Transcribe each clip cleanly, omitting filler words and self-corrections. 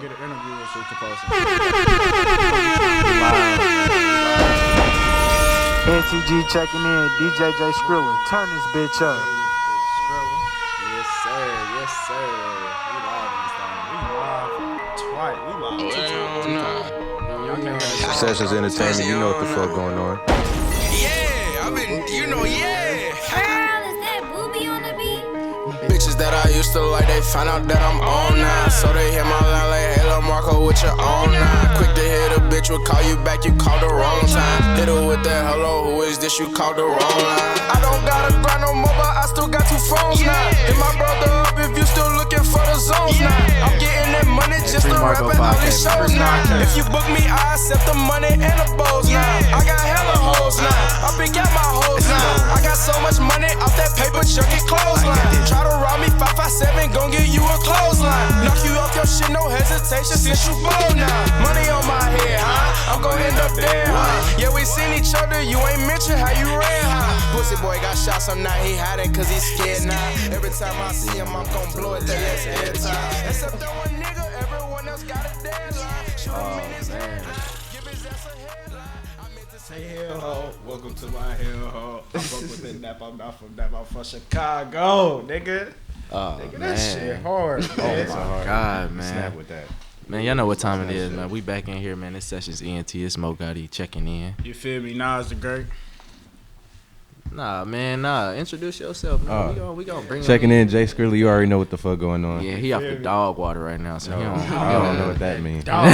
Get an interview with you supposed to. NTG checking in. DJ Skrilla, turn this bitch up. Yes, sir. Yes, sir. We live in this thing. We live twice. We live two times. Y'all can't hear the Sessions Entertainment, you know what the fuck going on. Yeah, I've been, yeah. Girl, is that Boobie on the beat? Bitches that I used to like, they found out that I'm on now. So they hit my line like, hey, Lil Marco, what you on now? Quick to hit a bitch, will call you back, you called the wrong time. Hit her with that, hello, who is this? You called the wrong line. I don't gotta grind no more, but I still got two phones now. Hit my brother up if you still looking for the zones now. I'm getting that money just to rap at all these shows now. If you book me, I accept the money and the bows now. I got hella hoes now, I pick out my hoes now. I got so much money off that paper, chuck it clothesline. Try to rob me 557, gon' get you a clothesline. Knock you off your shit, no hesitation, since you bold now. Money on my head, huh? I'm gon' end up dead, huh? Yeah, we seen each other, you ain't mention how you ran, huh? Pussy boy got shot, so now he hiding cause he scared now. Every time I see him, I'm gon' blow it the last every time. Except that one nigga, everyone else got a deadline. Shoot him in his head, give his ass a headline. Say hell ho, welcome to my hell ho. I fuck with that nap, I'm not from Nap, I'm from Chicago, nigga. Nigga, that shit hard, man. Oh my God, man. Snap with that. Man, y'all know what time it is, man. We back in here, man. This session's ENT. It's Gotti checking in. You feel me? Nas the Great. Nah. Introduce yourself, man. We gonna bring Checking him in, Jay Skrilla, you already know what the fuck going on. Yeah, he off the dog water right now, so he don't. I don't know what that means. Dog.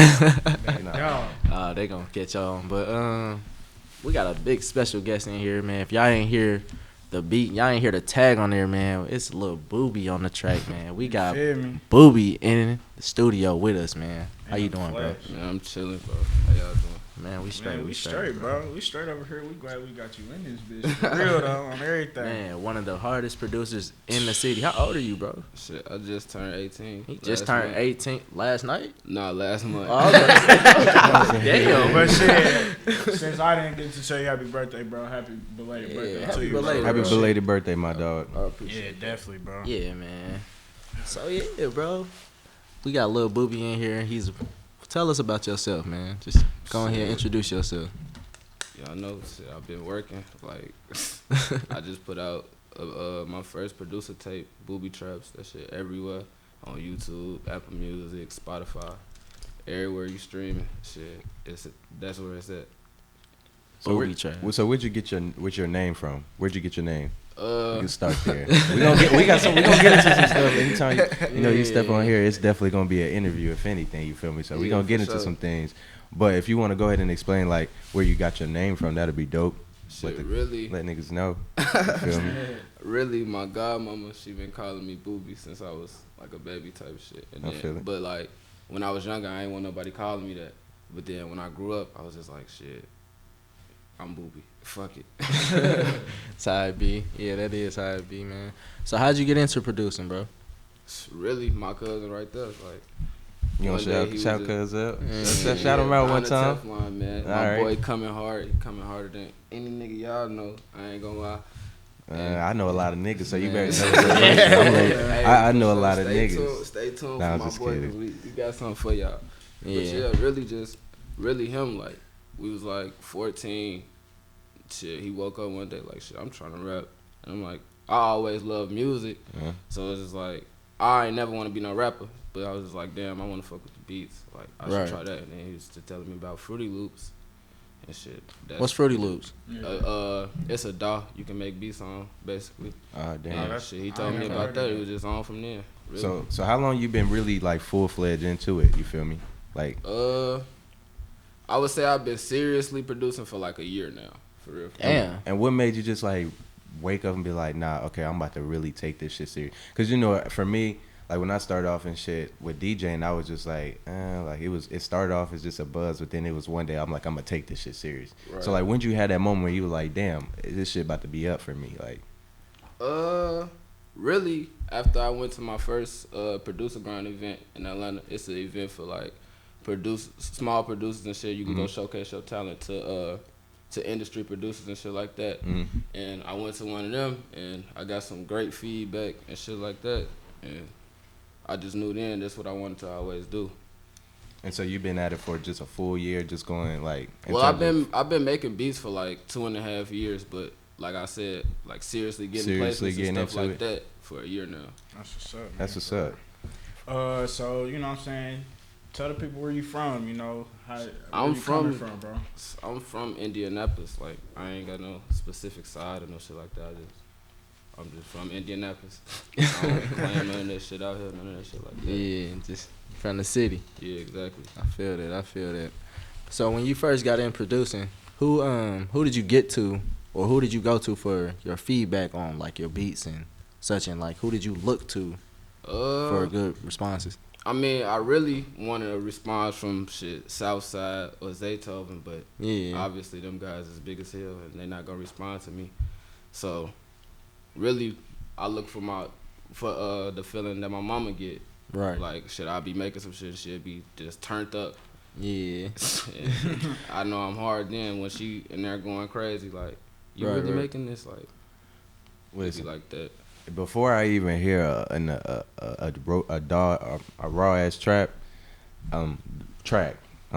They gonna catch on, but we got a big special guest in here, man. If y'all ain't hear the beat, y'all ain't hear the tag on there, man. It's Lulboobie on the track, man. We got Feel me? Boobie in the studio with us, man. How you doing, bro? Man, I'm chilling, bro. How y'all doing? Man, we straight. Man, we straight, bro. We straight over here. We glad we got you in this bitch. For real, though, on everything. Man, one of the hardest producers in the city. How old are you, bro? Shit, I just turned 18. He just turned 18 last night? Nah, last month. Oh, damn. But shit, since I didn't get to say happy birthday, bro, happy belated birthday happy to you, belated, bro. Happy bro. belated birthday, my dog. Yeah, definitely, bro. Yeah, man. So, yeah, bro. We got Lulboobie in here. Tell us about yourself, man. Just go ahead and introduce yourself. Y'all know, shit, I've been working. Like, I just put out my first producer tape, Boobietrapz. That shit everywhere. On YouTube, Apple Music, Spotify. Everywhere you streaming, shit. That's where it's at. So, Boobietrapz. so where'd you get your name from? Where'd you get your name? You can start there. we gonna get into some stuff. Anytime you step on here, it's definitely gonna be an interview, if anything. You feel me? So we gonna get into some things. But if you want to go ahead and explain like where you got your name from, that'd be dope. Shit, really. Let niggas know. You feel me? Really, my godmama, she been calling me Boobie since I was like a baby type shit. And I feel it. But like when I was younger, I ain't want nobody calling me that. But then when I grew up, I was just like, shit, I'm Boobie. Fuck it. That's how it be. Yeah, that is how it be, man. So how'd you get into producing, bro? Really, my cousin right there. Like, You want one day to he shout was cuz up? Yeah. Shout him out one on the time. Teflon, man. All My right. boy coming hard. He coming harder than any nigga y'all know. I ain't gonna lie. I know a lot of niggas, so you Man. better know. Hey, I know a so lot of stay niggas. Tuned, stay tuned Nah, I'm for my just boy. kidding. 'Cause we got something for y'all. Yeah. But yeah, really him. Like, we was like 14. Shit, he woke up one day like, shit, I'm trying to rap. And I'm like, I always loved music. Yeah. So it's just like, I ain't never want to be no rapper. But I was just like, damn, I want to fuck with the beats. Like, I should Right. try that. And then he was just telling me about Fruity Loops and shit. What's Fruity Loops? It's a DAW you can make beats on, basically. Damn. And shit, he told me never about heard that. of It was just on from there. Really. So how long you been really like full-fledged into it? You feel me? Like, I would say I've been seriously producing for like a year now, for real. Damn. and what made you just like wake up and be like, nah, okay, I'm about to really take this shit serious? Because for me, like when I started off and shit with DJing, I was just like it started off as just a buzz, but then it was one day I'm like, I'm gonna take this shit serious. Right. So like when you had that moment where you were like, damn, this shit about to be up for me, like. Really, after I went to my first producer grind event in Atlanta, it's an event for like small producers and shit. You can go showcase your talent to industry producers and shit like that. And I went to one of them and I got some great feedback and shit like that. And I just knew then that's what I wanted to always do. And so you've been at it for just a full year, just going like. Well, I've been making beats for like 2.5 years, but like I said, like seriously getting placements and stuff like that for a year now. That's what's up. Man. That's what's up. So you know what I'm saying. Tell the people where you from. You know how. I'm from, bro. I'm from Indianapolis. Like I ain't got no specific side or no shit like that. I'm just from Indianapolis. I don't claim none of that shit out here, none of that shit like that. Yeah, just from the city. Yeah, exactly. I feel that. So when you first got in producing, who did you get to, or who did you go to for your feedback on like your beats and such, and like who did you look to for good responses? I mean, I really wanted a response from Southside or Zaytoven, but obviously them guys is big as hell and they not gonna respond to me. So really, I look for the feeling that my mama get. Right. Like, should I be making some shit? She'll be just turned up. Yeah. I know I'm hard then when she in there going crazy. Like, you really making this? Like, listen, like that. Before I even hear a raw ass track, I'm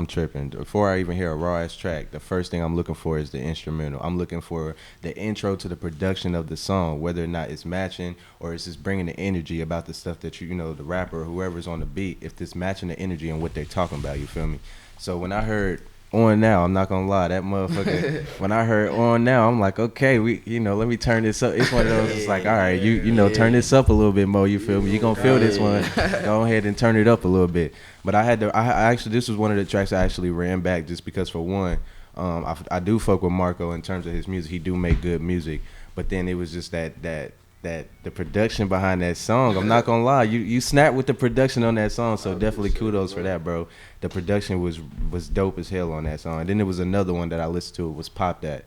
tripping. Before I even hear a raw ass track, the first thing I'm looking for is the instrumental. I'm looking for the intro to the production of the song, whether or not it's matching or it's just bringing the energy about the stuff that you know, the rapper or whoever's on the beat, if it's matching the energy and what they're talking about, you feel me? So when I heard On Now, I'm not gonna lie, that motherfucker, when I heard On Now, I'm like, okay, let me turn this up. It's one of those, it's like, all right, turn this up a little bit more, you feel me? You gonna feel this one, go ahead and turn it up a little bit. But I actually, this was one of the tracks I actually ran back just because for one, I do fuck with Marco in terms of his music. He do make good music, but then it was just that the production behind that song, I'm not gonna lie, you snapped with the production on that song, so definitely kudos for that, bro. The production was dope as hell on that song. And then there was another one that I listened to, it was Pop That.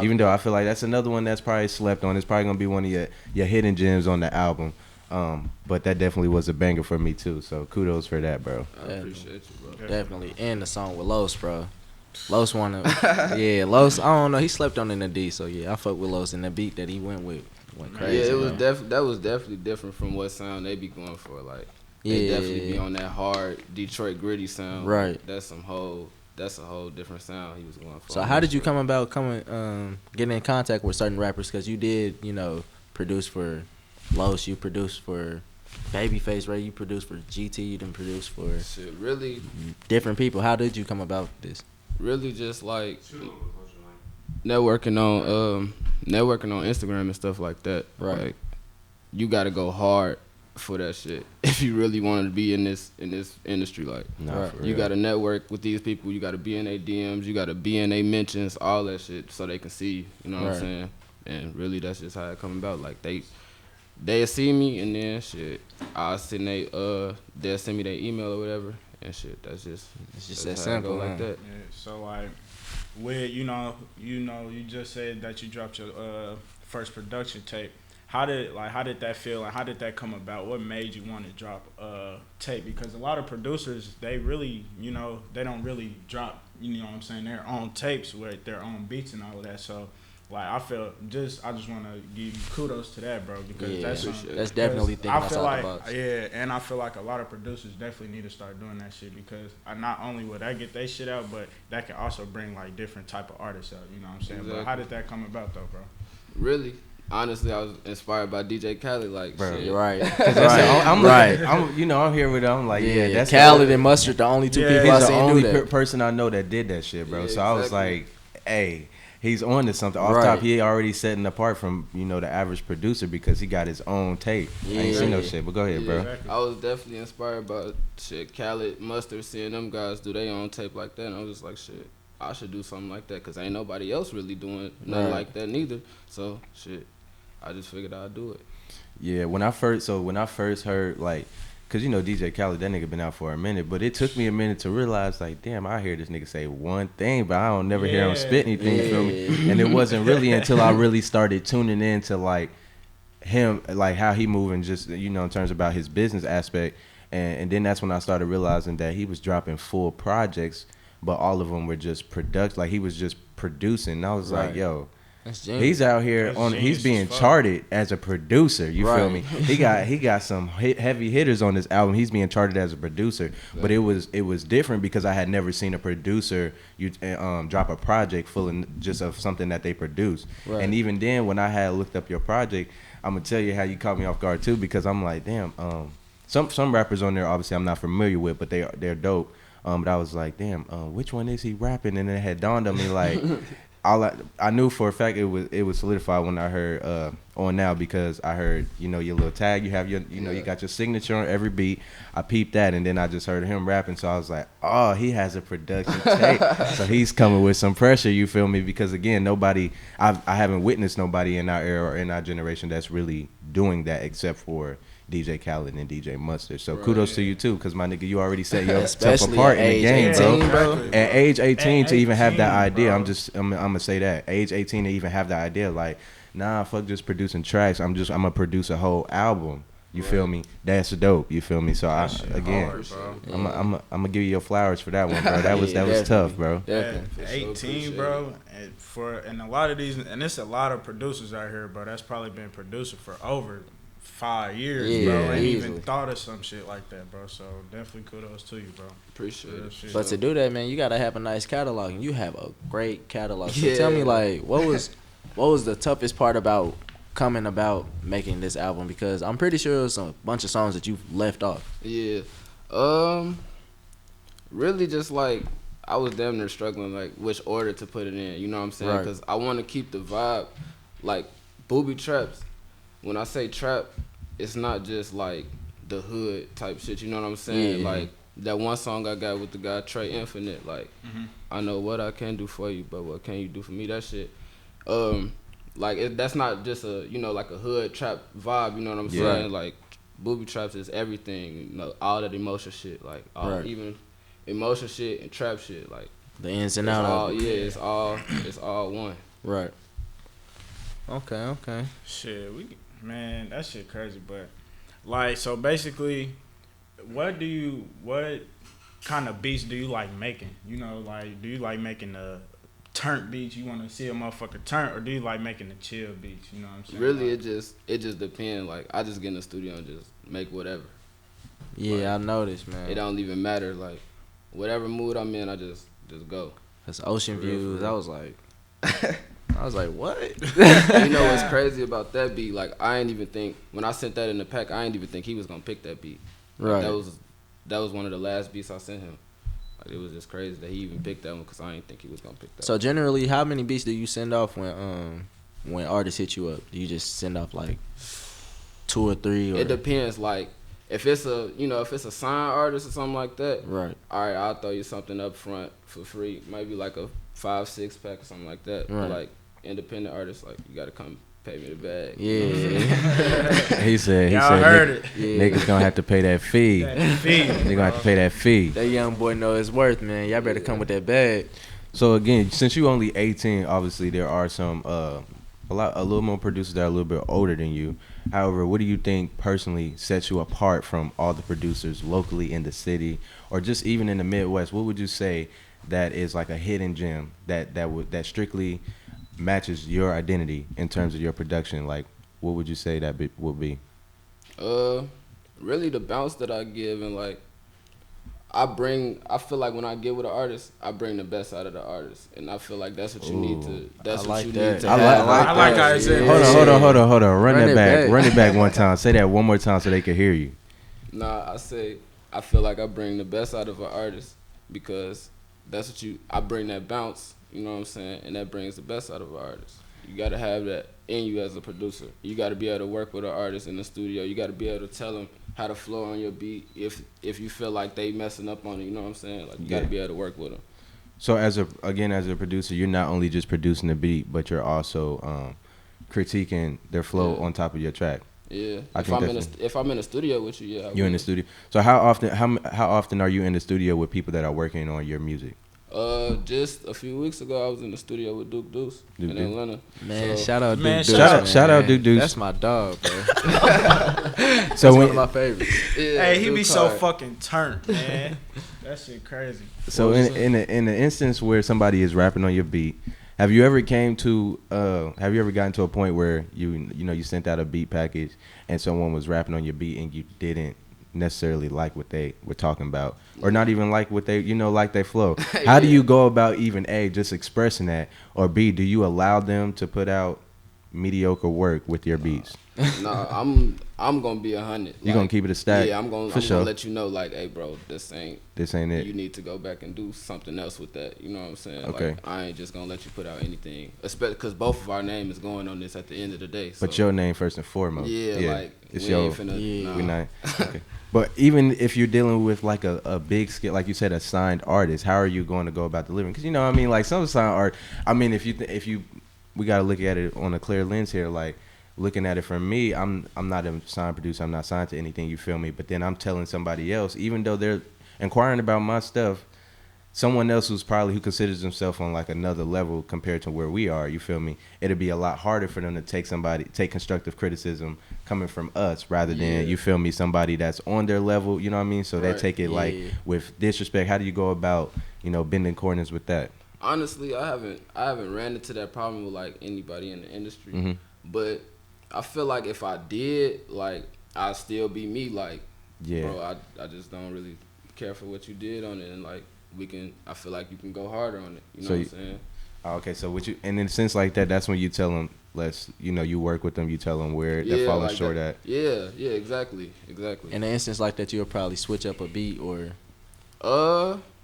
Even though I feel like that's another one that's probably slept on. It's probably gonna be one of your hidden gems on the album. But that definitely was a banger for me too, so kudos for that, bro. I appreciate you, bro. Definitely. And the song with Los, bro. Los Los, I don't know, he slept on in the D, so yeah, I fuck with Los, and the beat that he went crazy. Yeah, that was definitely different from what sound they be going for. Like, they definitely be on that hard Detroit gritty sound. Right. That's a whole different sound he was going for. So how did you come about getting in contact with certain rappers? Because you did, produce for Los, you produced for Babyface Ray, you produced for GT, you didn't produce for really different people. How did you come about this? Really just like networking on Instagram and stuff like that. Right. Like, you gotta go hard for that shit if you really want to be in this industry. Like, you gotta network with these people. You gotta be in their DMs. You gotta be in their mentions. All that shit so they can see you. You know what I'm saying? And really, that's just how it come about. Like, they'll see me, and then shit, they'll send me their email or whatever, and shit. That's just that simple, like that. Yeah. So like, with you just said that you dropped your first production tape. How did that feel? Like, how did that come about? What made you want to drop tape? Because a lot of producers, they really, they don't really drop, their own tapes with their own beats and all of that. So, like, I just want to give you kudos to that, bro, because that's definitely thinking outside the box. Yeah, and I feel like a lot of producers definitely need to start doing that shit, because not only would that get their shit out, but that can also bring like different type of artists out. You know what I'm saying? Exactly. But how did that come about though, bro? Really? Honestly, I was inspired by DJ Khaled, like, bro. shit. Right. I'm here with it. I'm like, that's Khaled and Mustard, the only two people I he's the seen only do that. person I know that did that shit, bro. Yeah, so I was like, hey, he's on to something. Off top, he already setting apart from the average producer because he got his own tape. I ain't seen no shit, but go ahead, bro. Exactly. I was definitely inspired by shit. Khaled, Mustard, seeing them guys do their own tape like that, and I was just like, shit, I should do something like that, because ain't nobody else really doing nothing like that neither. So shit, I just figured I'd do it. Yeah, when I first heard, like, cause DJ Khaled, that nigga been out for a minute, but it took me a minute to realize, like, damn, I hear this nigga say one thing, but I don't never hear him spit anything. You feel me? And it wasn't really until I really started tuning in to like him, like how he moving, just in terms about his business aspect, and then that's when I started realizing that he was dropping full projects, but all of them were just like he was just producing. And I was like, yo. He's out here he's being charted as a producer. You feel me? He got some heavy hitters on this album. He's being charted as a producer, but it was different because I had never seen a producer drop a project full of just of something that they produce. Right. And even then, when I had looked up your project, I'm gonna tell you how you caught me off guard too, because I'm like, damn. Some rappers on there obviously I'm not familiar with, but they're dope. But I was like, damn, which one is he rapping? And it had dawned on me like. I knew for a fact it was solidified when I heard On Now, because I heard, you know, your little tag, you have your, you know, you got your signature on every beat. I peeped that, and then I just heard him rapping, so I was like, oh, he has a production tape. So he's coming with some pressure, you feel me? Because again, I haven't witnessed nobody in our era or in our generation that's really doing that except for DJ Khaled and DJ Mustard. So kudos to you too, because my nigga, you already set yourself apart in the game, 18, bro. At age 18 to even have that idea, bro. I'm gonna say that. Age 18 to even have that idea, like, nah, fuck just producing tracks. I'm gonna produce a whole album. You feel me? That's dope. You feel me? So I'm gonna give you your flowers for that one, bro. That was tough, bro. Yeah, 18, bro, and a lot of these, and it's a lot of producers out here, bro. That's probably been producer for over 5 years, bro. Ain't even thought of some shit like that, bro. So definitely kudos to you, bro. Appreciate it. But to do that, man, you gotta have a nice catalog, and you have a great catalog. So tell me, like, what was the toughest part about coming about making this album? Because I'm pretty sure there's a bunch of songs that you've left off. Yeah. Really just like I was damn near struggling like which order to put it in. You know what I'm saying? Because I want to keep the vibe like Boobietrapz. When I say trap, it's not just like the hood type shit. You know what I'm saying? Yeah. Like that one song I got with the guy Trey Infinite. Like I know what I can do for you, but what can you do for me? That shit. Like that's not just a like a hood trap vibe. You know what I'm saying? Like Boobietrapz is everything. You know, all that emotion shit. Like even emotion shit and trap shit. Like the ins and outs. It's all one. Right. Okay. Shit, man, that shit crazy. But like, so basically, what kind of beats do you like making? You know, like, do you like making the turnt beats? You want to see a motherfucker turn, or do you like making the chill beats? You know what I'm saying? Really, like, it just depends. Like, I just get in the studio and just make whatever. Yeah, like, I noticed, man. It don't even matter. Like, whatever mood I'm in, I just go. Cause Ocean Views, I was like, what? You know what's crazy about that beat? Like, I ain't even think when I sent that in the pack, I ain't even think he was gonna pick that beat. Like, right. That was one of the last beats I sent him. Like, it was just crazy that he even picked that one because I didn't think he was gonna pick that. So generally, how many beats do you send off when artists hit you up? Do you just send off like 2 or 3? Or? It depends. Like, if it's a signed artist or something like that, right? All right, I'll throw you something up front for free, maybe like a 5-6 pack or something like that. Right. But like independent artists, like you gotta come pay me the bag. Yeah. he said heard it. Niggas gonna have to pay that fee. They gonna have to pay that fee. That young boy know his worth, man. Y'all better come with that bag. So again, since you only 18, obviously there are some a little more producers that are a little bit older than you. However, what do you think personally sets you apart from all the producers locally in the city, or just even in the Midwest? What would you say that is like a hidden gem that strictly matches your identity in terms of your production? Like, what would you say that would be? Really the bounce that I give, and like I feel like when I get with an artist, I bring the best out of the artist, and I feel like that's what you need to. That's I what like you that. need to. I like how you said. Hold on. Run that back. Run it back one time. Say that one more time so they can hear you. Nah, I feel like I bring the best out of an artist because that's what I bring that bounce. You know what I'm saying? And that brings the best out of an artist. You gotta have that in you as a producer. You gotta be able to work with an artist in the studio. You gotta be able to tell them how to flow on your beat if you feel like they messing up on it. You know what I'm saying? Like, you gotta be able to work with them. So as a producer, you're not only just producing the beat, but you're also critiquing their flow on top of your track. Yeah. If I'm in the studio with you, yeah. You're in the studio. So how often are you in the studio with people that are working on your music? Just a few weeks ago, I was in the studio with Duke Deuce in Atlanta. Man, shout out Duke Deuce. Shout out Duke Deuce. That's my dog, bro. That's one of my favorites. Yeah, hey, he be so fucking turned, man. That shit crazy. So in the instance where somebody is rapping on your beat, Have you ever gotten to a point where you sent out a beat package and someone was rapping on your beat and you didn't necessarily like what they were talking about, or not even like what they like their flow? How do you go about even A, just expressing that, or B, do you allow them to put out mediocre work with your beats? No, I'm gonna be 100. You gonna keep it a stack? Yeah, I'm gonna let you know, like, hey, bro, this ain't it. You need to go back and do something else with that. You know what I'm saying? Okay. Like, I ain't just gonna let you put out anything, especially because both of our name is going on this at the end of the day. So. But your name first and foremost. Yeah, like it's we ain't finna. We not. Okay. But even if you're dealing with like a big scale, like you said, a signed artist, how are you going to go about delivering? Because I mean, like some signed art. I mean, if you, we got to look at it on a clear lens here, like. Looking at it from me, I'm not a signed producer. I'm not signed to anything. You feel me? But then I'm telling somebody else, even though they're inquiring about my stuff, someone else who considers themselves on like another level compared to where we are. You feel me? It'd be a lot harder for them to take constructive criticism coming from us rather than you feel me, somebody that's on their level. You know what I mean? So they take it like with disrespect. How do you go about bending corners with that? Honestly, I haven't ran into that problem with like anybody in the industry, but. I feel like if I did, like, I'd still be me. Like, bro, I just don't really care for what you did on it. And, like, I feel like you can go harder on it. You know what I'm saying? Okay, so and in a sense like that, that's when you tell them, you work with them, you tell them where they're falling like short at. Yeah, exactly. In an instance like that, you'll probably switch up a beat or...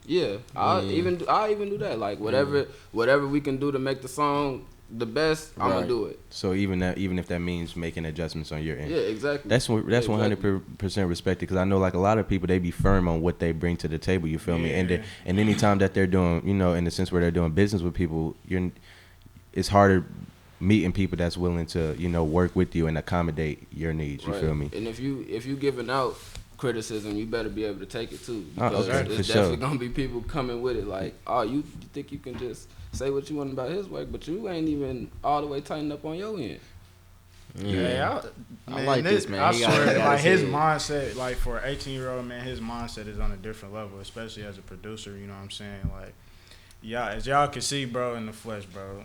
Yeah. I even do that. Like, whatever we can do to make the song... the best, I'm gonna do it. So even if that means making adjustments on your end, yeah, exactly. That's 100% respected, because I know like a lot of people, they be firm on what they bring to the table. You feel me? And anytime that they're doing, in the sense where they're doing business with people, it's harder meeting people that's willing to work with you and accommodate your needs. You feel me? And if you giving out criticism, you better be able to take it too, because there's definitely gonna be people coming with it like, oh, you think you can just say what you want about his work, but you ain't even all the way tightened up on your end. I like this, man. I swear, like his mindset, like for an 18-year-old man, his mindset is on a different level, especially as a producer. You know what I'm saying? Like, as y'all can see, bro, in the flesh, bro,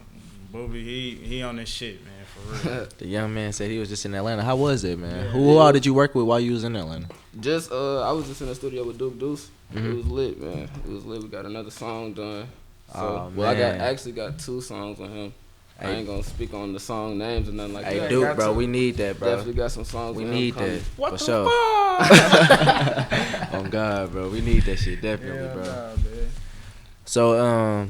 Boobie, he on this shit, man, for real. The young man said he was just in Atlanta. How was it, man? Who all did you work with while you was in Atlanta? Just I was just in the studio with Duke Deuce. It was lit, man. It was lit. We got another song done. So, I actually got 2 songs on him. I ain't gonna speak on the song names or nothing like that. Hey, Duke, bro, we need that, bro. Definitely got some songs. We need that. What for the sure. fuck? Oh God, bro, we need that shit definitely, bro. Man. So,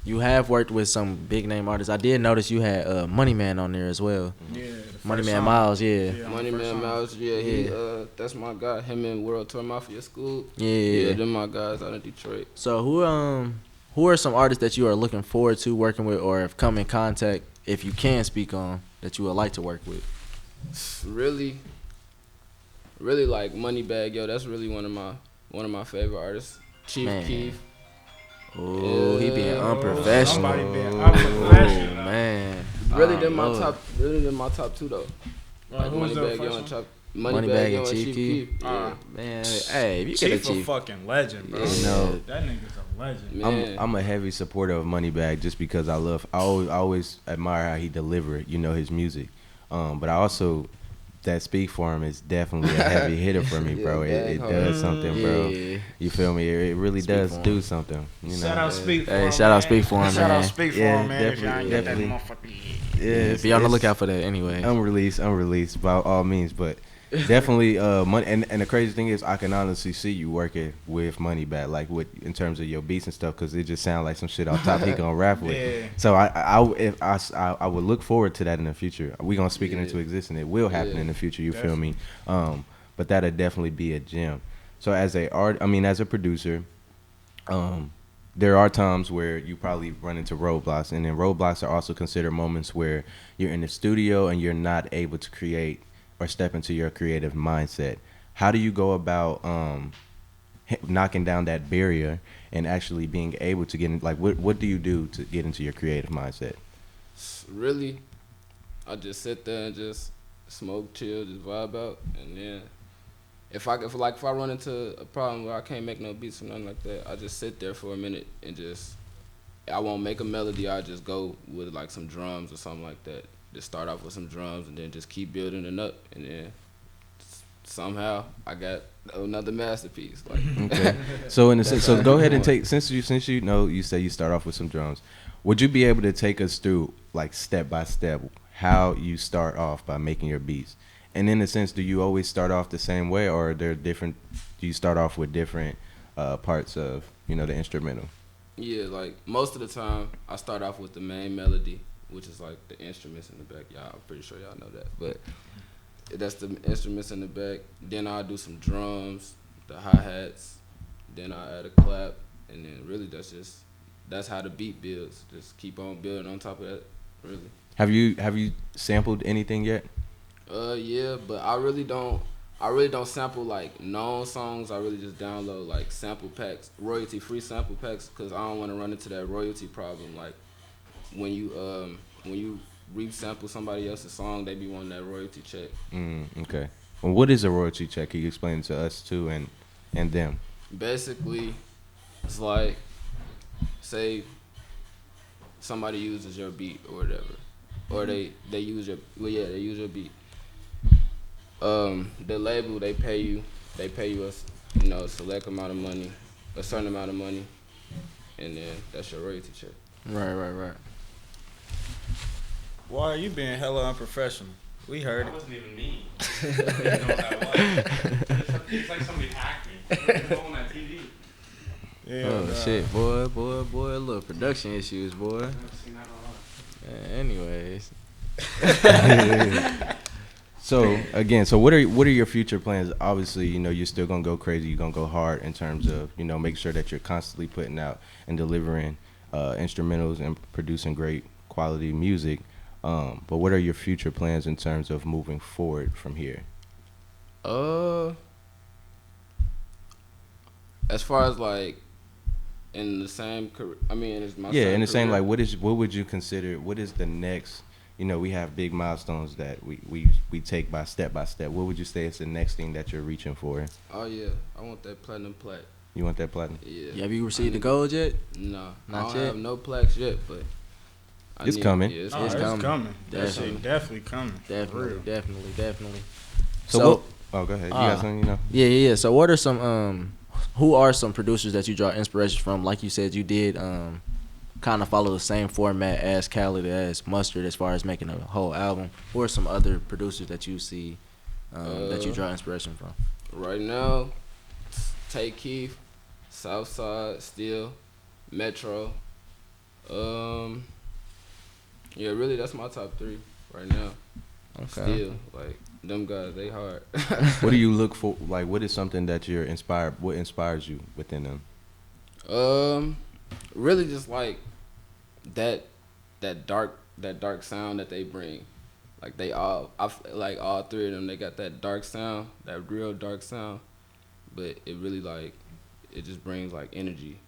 you have worked with some big name artists. I did notice you had Money Man on there as well. Yeah, Money Man Miles, Money Man Miles, he that's my guy. Him and World Tour Mafia School. Yeah, them my guys out of Detroit. So who are some artists that you are looking forward to working with, or have come in contact, if you can speak on, that you would like to work with? Really like Moneybagg, that's really one of my favorite artists. Chief Keef. Oh, he being unprofessional. Somebody being unprofessional. Man. Really, they're my top 2 though. Like Moneybagg and Chief Keef. Man, hey, if you get a Chief, a fucking legend, bro. That nigga's a legend. Man. I'm a heavy supporter of Moneybagg just because I always admire how he delivered, his music. But I also, that Speak For Him is definitely a heavy hitter for me, bro. It does something, bro. You feel me? It really does do something. Shout out Speak For Him. Hey, shout out Speak For Him, man. Shout out Speak For Him, man. If y'all ain't got that motherfucker. Yeah, be on the lookout for that anyway. Unreleased by all means, but definitely money. And the crazy thing is, I can honestly see you working with Moneybagg, like in terms of your beats and stuff, because it just sounds like some shit off top he gonna rap with. Yeah. So I would look forward to that in the future. We gonna speak it into existence. It will happen in the future. You feel me? But that'd definitely be a gem. So as a producer, there are times where you probably run into roadblocks, and then roadblocks are also considered moments where you're in the studio and you're not able to create or step into your creative mindset. How do you go about knocking down that barrier and actually being able to get in? Like, what do you do to get into your creative mindset? Really, I just sit there and just smoke, chill, just vibe out, and then if I run into a problem where I can't make no beats or nothing like that, I just sit there for a minute and just I won't make a melody. I just go with like some drums or something like that. Just start off with some drums and then just keep building it up, and then somehow I got another masterpiece. Like, okay. So in a sense, so go ahead and take since you know you say you start off with some drums. Would you be able to take us through like step by step how you start off by making your beats? And in a sense, do you always start off the same way, or are there different? Do you start off with different parts of the instrumental? Yeah, like most of the time I start off with the main melody, which is like the instruments in the back. Y'all, I'm pretty sure y'all know that, but that's the instruments in the back. Then I'll do some drums, the hi-hats, then I'll add a clap, and then really that's how the beat builds. Just keep on building on top of that, really. Have you sampled anything yet? Yeah, but I really don't sample like known songs. I really just download like sample packs, royalty-free sample packs, because I don't want to run into that royalty problem. Like when you re-sample somebody else's song, they be wanting that royalty check. Okay. Well, what is a royalty check? Can you explain it to us too and them? Basically, it's like, say somebody uses your beat or whatever, or they use your beat. The label, they pay you a select amount of money, a certain amount of money, and then that's your royalty check. Right. Why are you being hella unprofessional? We heard That it. wasn't even me. I didn't know what that was. It's like somebody hacked me. It's on that TV. Yeah, Oh shit, boy, little production issues, boy. I've never seen that on. Anyways. So again, what are your future plans? Obviously, you're still gonna go crazy. You're gonna go hard in terms of make sure that you're constantly putting out and delivering instrumentals and producing great quality music. But what are your future plans in terms of moving forward from here? As far as like in the same career, it's my In the same career. like what would you consider? What is the next? We have big milestones that we take by step. What would you say is the next thing that you're reaching for? Oh yeah, I want that platinum plaque. You want that platinum? Yeah. Have you received the gold yet? No, Not I don't yet? have no plaques yet, but It's coming. Yeah, it's Oh, it's coming. coming. That Definitely. shit definitely coming. Definitely. So go ahead. You got something, Yeah. So what are some who are some producers that you draw inspiration from? Like you said, you did kind of follow the same format as Khaled, as Mustard, as far as making a whole album. Who are some other producers that you see that you draw inspiration from? Right now, Tay Keith, Southside, Steel, Metro. Yeah, really, that's my top 3 right now. Okay. Still, like, them guys, they hard. What do you look for? Like, what is something that you're inspired? What inspires you within them? Really just like that dark sound that they bring. Like I feel like all 3 of them, they got that dark sound, that real dark sound, but it really like, it just brings like energy.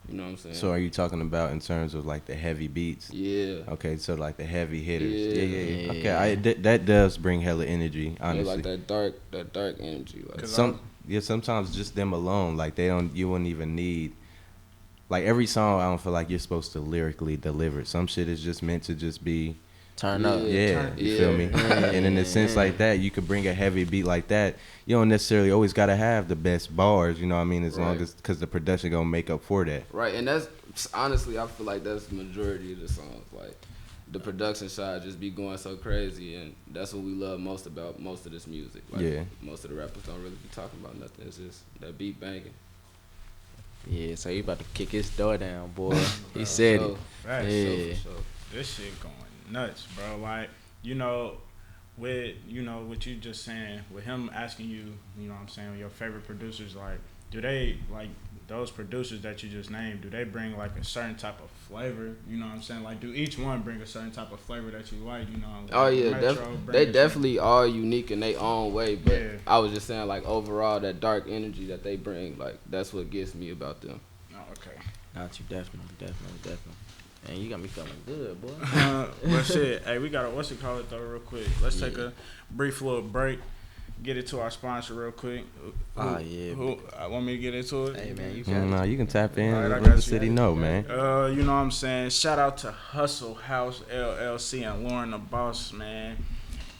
You know what I'm saying? So are you talking about in terms of like the heavy beats? Yeah. Okay, so like the heavy hitters. Yeah. Okay, that does bring hella energy, Yeah, honestly. like that dark energy. Like, Sometimes just them alone, like you wouldn't even need. Like every song, I don't feel like you're supposed to lyrically deliver. Some shit is just meant to just be Turn up. Yeah, you feel me? And in a sense like that, you could bring a heavy beat like that. You don't necessarily always got to have the best bars, you know what I mean? As long as, because the production going to make up for that. Right, and that's, honestly, I feel like that's the majority of the songs. Like, the production side just be going so crazy, and that's what we love most about most of this music. Like, most of the rappers don't really be talking about nothing. It's just that beat banging. Yeah, so he about to kick his door down, boy. He said it. Right. Yeah. So, This shit going nuts, bro. Like, with what you just saying, with him asking you, you know what I'm saying, your favorite producers, like, do they, like, those producers that you just named, do they bring like a certain type of flavor? You know what I'm saying? Like, do each one bring a certain type of flavor that you like? You know? Like oh yeah, Metro they brings- definitely are unique in their own way. But Yeah. I was just saying, like, overall, that dark energy that they bring, like, that's what gets me about them. Oh, okay. Got you, definitely. And you got me feeling good, boy. But shit, hey, we got what's it called though, real quick. Let's take a brief little break. get into our sponsor real quick. Yeah. Who want me to get into it? Hey man, you No, you can tap in All right, I and got let the you. city know, man. You know what I'm saying? Shout out to Hustle House LLC and Lauren the Boss, man.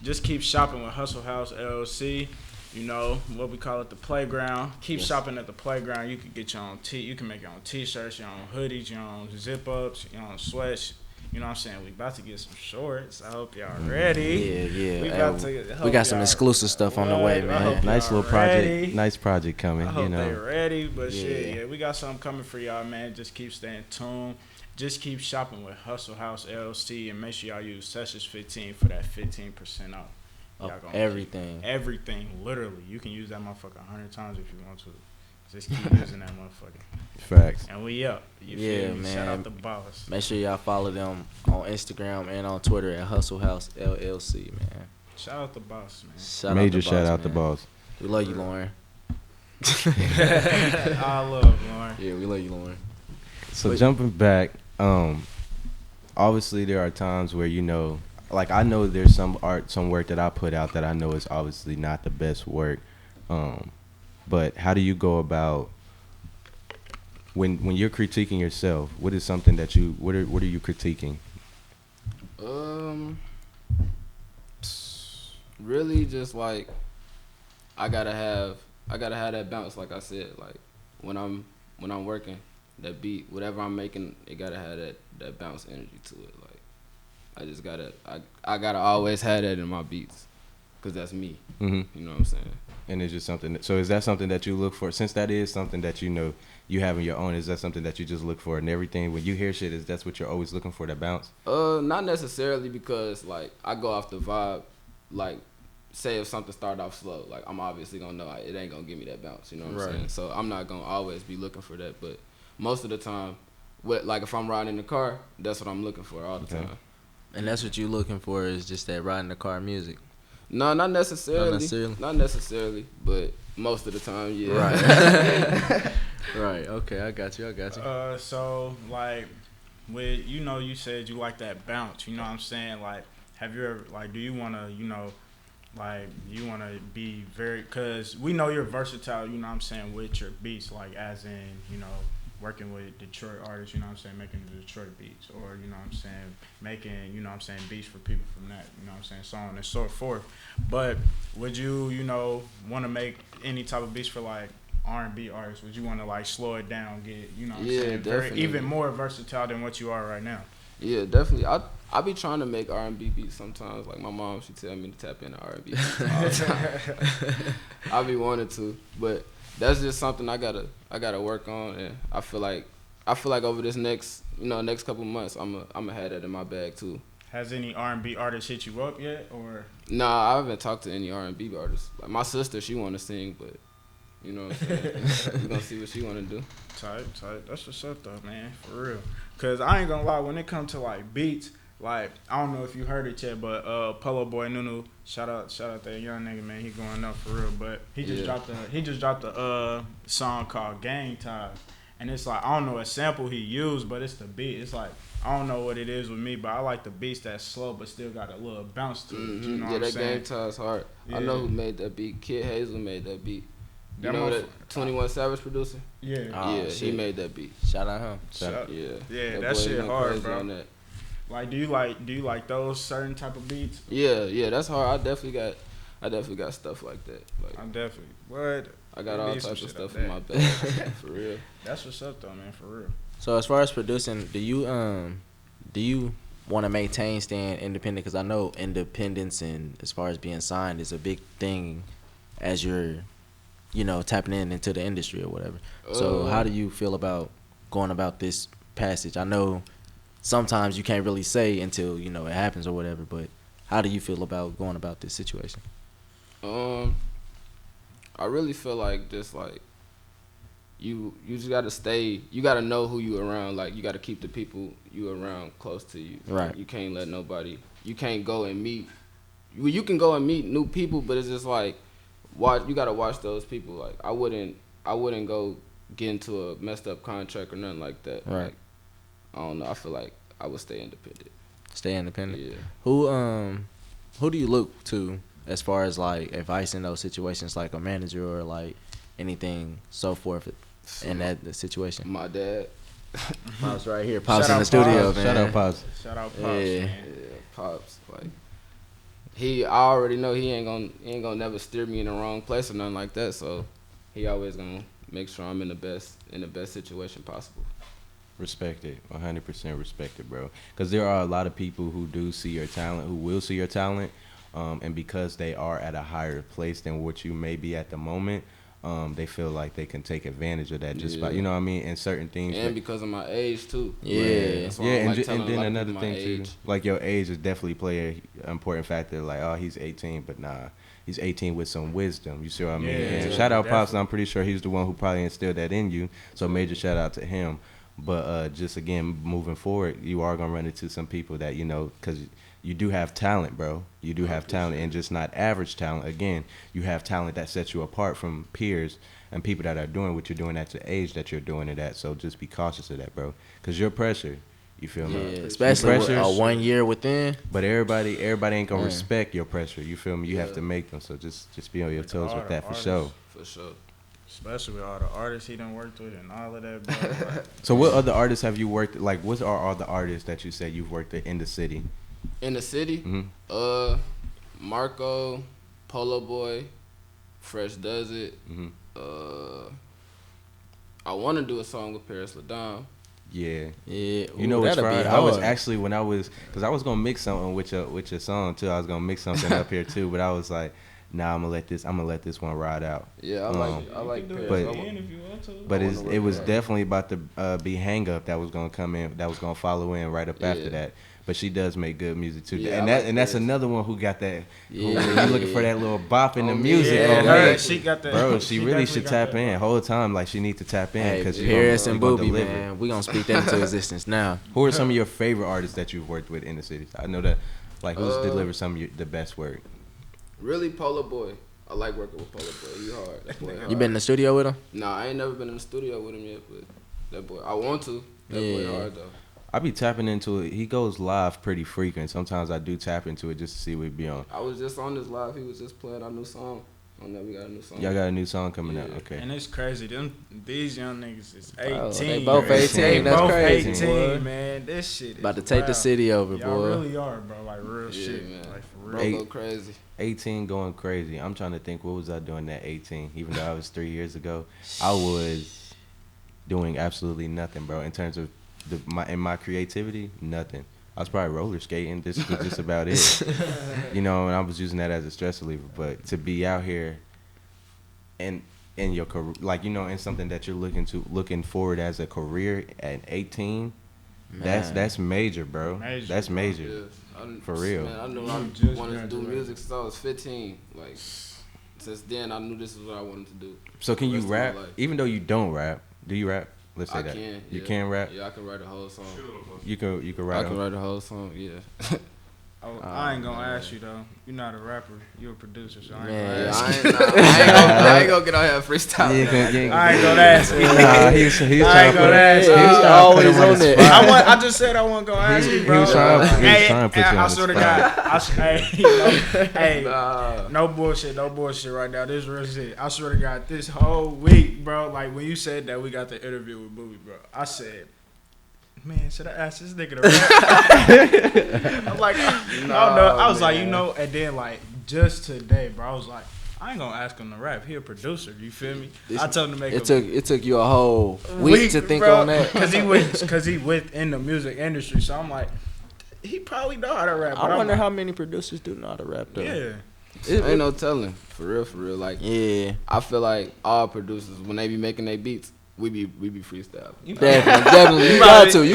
Just keep shopping with Hustle House LLC. You know what we call it, the playground. Keep shopping at the playground. You can get your own you can make your own t-shirts, your own hoodies, your own zip ups, your own sweats. You know what I'm saying? We about to get some shorts. I hope y'all ready. Yeah. We got some exclusive stuff on the way, man. Nice little project. Nice project coming. I hope you know. they ready, but shit, we got something coming for y'all, man. Just keep staying tuned. Just keep shopping with Hustle House LLC, and make sure y'all use Sessions 15 for that 15% off. Y'all gonna everything, literally. You can use that motherfucker 100 times if you want to. Just keep using that motherfucker. Facts. And we up. You feel me? Man. Shout out the boss. Make sure y'all follow them on Instagram and on Twitter at Hustle House LLC, man. Shout out the boss, man. Shout out the boss. We love you, Lauren. I love Lauren. Yeah, we love you, Lauren. So jumping back, obviously there are times where, you know, like I know there's some work that I put out that I know is obviously not the best work. But how do you go about when you're critiquing yourself? What is something that what are you critiquing? Really just like I gotta have that bounce, like I said. Like when I'm working, that beat, whatever I'm making, it gotta have that bounce energy to it. Like I just gotta gotta always have that in my beats, cause that's me. Mm-hmm. You know what I'm saying? And it's just something. So is that something that you look for? Since that is something that you know you have in your own, is that something that you just look for and everything? When you hear shit, that's what you're always looking for, that bounce? Not necessarily, because like I go off the vibe. Like say if something started off slow, like I'm obviously gonna know it ain't gonna give me that bounce. You know what I'm saying? So I'm not gonna always be looking for that, but most of the time, like if I'm riding in the car, that's what I'm looking for all the time. And that's what you looking for, is just that riding the car music. No, not necessarily. Not necessarily, but most of the time, yeah. Right. Right. Okay, I got you. So like, you said you like that bounce. You know what I'm saying? Like, have you ever, like, do you want to, you want to be very, because we know you're versatile. You know what I'm saying, with your beats, like as in, working with Detroit artists, you know what I'm saying, making the Detroit beats, or, you know what I'm saying, making, beats for people from that, you know what I'm saying, so on and so forth. But would you, want to make any type of beats for, like, R&B artists? Would you want to, like, slow it down, get, you know what I'm saying, even more versatile than what you are right now? Yeah, definitely. I be trying to make R&B beats sometimes. Like, my mom, she tell me to tap into R&B beats all the time. I be wanting to, but that's just something I gotta work on, and I feel like over this next couple months, I'm gonna have that in my bag too. Has any R&B artist hit you up yet, or? Nah, I haven't talked to any R&B artists. Like my sister, she want to sing, but you know what I'm saying. We gonna see what she want to do. Tight. That's what's up though, man, for real. Cause I ain't gonna lie, when it comes to like beats, like I don't know if you heard it yet, but Polo Boy Nunu, shout out that young nigga, man. He going up for real. But he just dropped a song called Gang Ties, and it's like, I don't know what sample he used, but it's the beat. It's like, I don't know what it is with me, but I like the beats that's slow but still got a little bounce to it. Mm-hmm. You know what I'm saying? Gang Ties hard. Yeah. I know who made that beat. Kid Hazel made that beat. You that know that 21 Savage producer? Yeah. He made that beat. Shout out him. Yeah, that shit hard, bro. On that. Like, do you like those certain type of beats? Yeah, that's hard. I definitely got stuff like that. Like, I'm definitely I got all types of stuff in my bag, for real. That's what's up though, man, for real. So as far as producing, do you want to maintain staying independent? Because I know independence and as far as being signed is a big thing as you're, tapping into the industry or whatever. So how do you feel about going about this passage? I know sometimes you can't really say until, it happens or whatever, but how do you feel about going about this situation? I really feel like just like you just gotta stay, you gotta know who you around. Like, you gotta keep the people you around close to you. Right. Like, you can't let nobody, you can't go and meet, you can go and meet new people, but it's just like, you gotta watch those people. Like, I wouldn't go get into a messed up contract or nothing like that. Right. Like, I don't know, I feel like I would stay independent. Stay independent. Yeah. Who do you look to as far as like advice in those situations, like a manager or like anything so forth in that situation? My dad. Pops right here. Pops Shout in the out studio, Pops. man. Shout out, Pops. Shout out Pops. Yeah. Man. Yeah, Pops. Like, I already know he ain't gonna never steer me in the wrong place or nothing like that. So he always gonna make sure I'm in the best situation possible. Respect it, 100% respect it, bro. Because there are a lot of people who do see your talent, who will see your talent, and because they are at a higher place than what you may be at the moment, they feel like they can take advantage of that just by, you know what I mean, and certain things. And because of my age too. Yeah. That's why Yeah, I and, like and telling a then lot of another people thing my too, age. like your age is definitely play an important factor. Like, oh, he's 18, but nah, he's 18 with some wisdom. You see what I mean? Yeah, And shout out Pops. definitely. I'm pretty sure he's the one who probably instilled that in you. So major shout out to him. But just again, moving forward, you are gonna run into some people that because you do have talent, bro. You do have talent, and just not average talent. Again, you have talent that sets you apart from peers and people that are doing what you're doing at the age that you're doing it at. So just be cautious of that, bro. Because your pressure, you feel Yeah, me? especially with pressure. 1 year within. But everybody ain't gonna Yeah. respect your pressure. You feel me? You have to make them. So just be on your Like toes all with the that for artists. sure. For sure. Especially with all the artists he done worked with and all of that, bro. Like, So what other artists have you worked? Like, what are all the artists that you said you've worked with in the city? In the city, Mm-hmm. Marco, Polo Boy, Fresh Does It. Mm-hmm. I want to do a song with Paris Ladon. Yeah. Yeah, You know what's that'd be right? I was hard. actually because I was gonna mix something with your song too. I was gonna mix something up here too, but I was like, nah, I'm gonna let this one ride out. Yeah, I like Paris. but- I want- if you want to. But wanna work it was it out. definitely about to be Hang Up that was gonna come in, that was gonna follow in right up after Yeah. that. But she does make good music too, Yeah, and I like that's Paris. another one who got that. Yeah. Who, when you looking for that little bop in the Oh, music, Yeah, oh, her, man. she got that. Bro, she really definitely should got tap that, in bro. whole time. Like she need to tap in Hey, because Paris and gonna Boobie, deliver. man, we gonna speak that into existence now. Who are some of your favorite artists that you've worked with in the city? I know that, like, who's delivered some of the best work. Really, Polo Boy. I like working with Polo Boy. He hard. That boy hard. You been in the studio with him? Nah, I ain't never been in the studio with him yet, but that boy, I want to. That Yeah. boy hard though. I be tapping into it. He goes live pretty frequent. Sometimes I do tap into it just to see what it be on. I was just on this live. He was just playing our new song. I know we got a new song. Y'all got a new song coming out. Yeah. Okay. And it's crazy. These young niggas is 18. Bro, they both bro. 18. They That's both crazy, 18, boy. man. This shit is About to take the wild. city over, Y'all boy. really are, bro. Like real Yeah, shit. man. Like for Bro, real. go crazy. 18 going crazy. I'm trying to think, what was I doing at 18? Even though I was 3 years ago, I was doing absolutely nothing, bro. In terms of my creativity, nothing. I was probably roller skating. This was just about it. You know, and I was using that as a stress reliever. But to be out here and in your career, like, you know, in something that you're looking forward as a career at 18, Man. that's major, bro. Major, That's bro. major. Yeah, For real. Man, I knew You I just wanted to do graduated. music since I was 15. Like, since then, I knew this is what I wanted to do. So can you Rest of my rap? life. Even though you don't rap, do you rap? Let's say I that. can. You yeah. can rap. Yeah, I can write a whole song. You can I write. can a- write a whole song. Yeah. I ain't gonna ask you though. You're not a rapper. You're a producer, so I ain't Man, gonna Yeah, ask I ain't gonna get out here freestyle. you. I ain't gonna ask you. Nah, he's I trying ain't to gonna put ask he you. was trying to put Always him on on the it. spot. I just said I wasn't gonna ask you, bro. He was trying to put you Hey, on I the swear to spot. God, no bullshit right now. This real shit. I swear to God, this whole week, bro. Like when you said that we got the interview with Boobie, bro, I said, man, should I ask this nigga to rap? I'm like, I don't know. I was like, you know, and then like just today, bro, I was like, I ain't gonna ask him to rap. He a producer. You feel me? I told him to make It took you a whole week to think bro, on that. Cause he within the music industry. So I'm like, he probably know how to rap. I wonder how many producers do know how to rap though. Yeah. Ain't no telling. For real. Like, Yeah. I feel like all producers, when they be making their beats, we be freestyling. Definitely. You probably-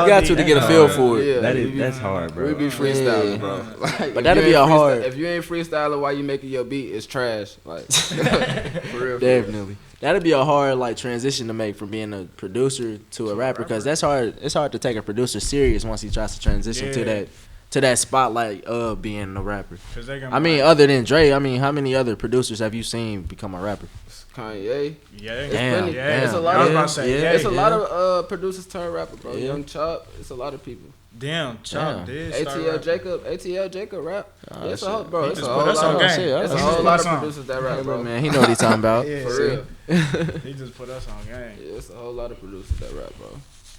got to get a feel for it. Yeah, That's hard, bro. we be freestyling, Yeah. bro. Like, But if that'd you be a ain't hard- If you ain't freestyling while you making your beat, it's trash. Like, for real. Definitely. That'd be a hard like transition to make from being a producer to a rapper because that's hard. It's hard to take a producer serious once he tries to transition to to that spotlight of being a rapper? I mean, other than Dre, I mean, how many other producers have you seen become a rapper? Kanye. Yeah, damn. It's a lot a lot of producers turn rapper, bro. Young Chop. It's a lot of people. Damn, Chop did. ATL Jacob rap. It's a whole, bro. It's a whole lot of game. It's a whole lot of producers that rap, bro. Man, he know what he's talking about. Yeah, for real. He just put us on game. Yeah, it's a whole lot of producers that rap, bro.